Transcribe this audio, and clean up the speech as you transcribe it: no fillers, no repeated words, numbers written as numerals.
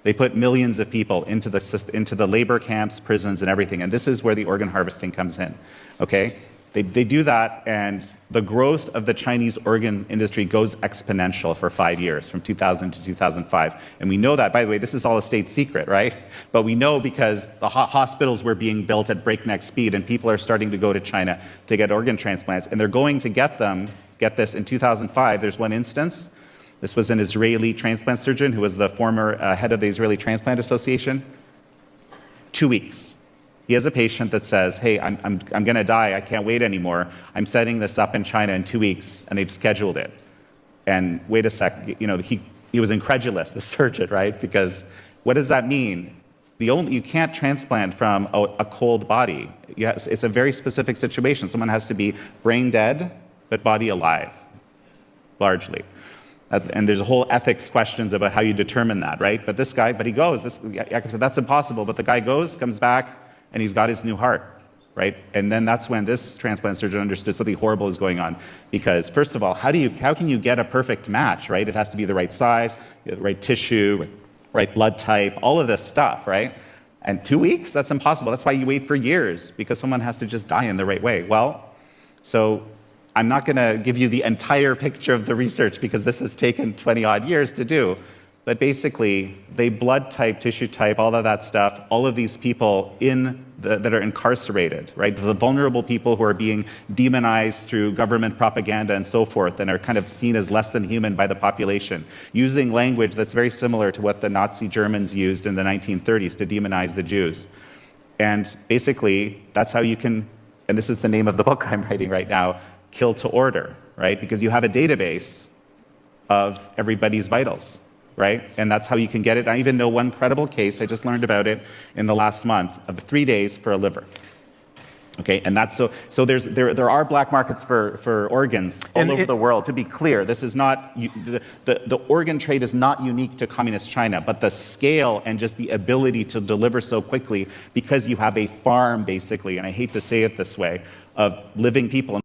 They put millions of people into the labor camps, prisons, and everything. And this is where the organ harvesting comes in, okay? They do that, and the growth of the Chinese organ industry goes exponential for 5 years, from 2000 to 2005. And we know that, by the way, this is all a state secret, right? But we know because the hospitals were being built at breakneck speed, and people are starting to go to China to get organ transplants, and they're going to get them, get this, in 2005. There's one instance. This was an Israeli transplant surgeon who was the former head of the Israeli Transplant Association. 2 weeks. He has a patient that says, hey, I'm going to die. I can't wait anymore. I'm setting this up in China in 2 weeks, and they've scheduled it. And wait a sec, you know, he was incredulous, the surgeon, right? Because what does that mean? You can't transplant from a cold body. It's a very specific situation. Someone has to be brain dead, but body alive, largely. And there's a whole ethics questions about how you determine that, right? But this guy, he goes. I said, that's impossible. But the guy goes, comes back, and he's got his new heart, right? And then that's when this transplant surgeon understood something horrible is going on. Because first of all, how can you get a perfect match, right? It has to be the right size, the right tissue, right blood type, all of this stuff, right? And 2 weeks, that's impossible. That's why you wait for years, because someone has to just die in the right way. Well, so I'm not gonna give you the entire picture of the research because this has taken 20 odd years to do. But basically, they blood type, tissue type, all of that stuff, all of these people that are incarcerated, right? The vulnerable people who are being demonized through government propaganda and so forth, and are kind of seen as less than human by the population, using language that's very similar to what the Nazi Germans used in the 1930s to demonize the Jews. And basically, that's how you can, and this is the name of the book I'm writing right now, Kill to Order, right? Because you have a database of everybody's vitals, right? And that's how you can get it. I even know one credible case, I just learned about it in the last month, of 3 days for a liver. Okay, and that's so there are black markets for organs all over the world. To be clear, this is not, the organ trade is not unique to communist China, but the scale and just the ability to deliver so quickly because you have a farm, basically, and I hate to say it this way, of living people.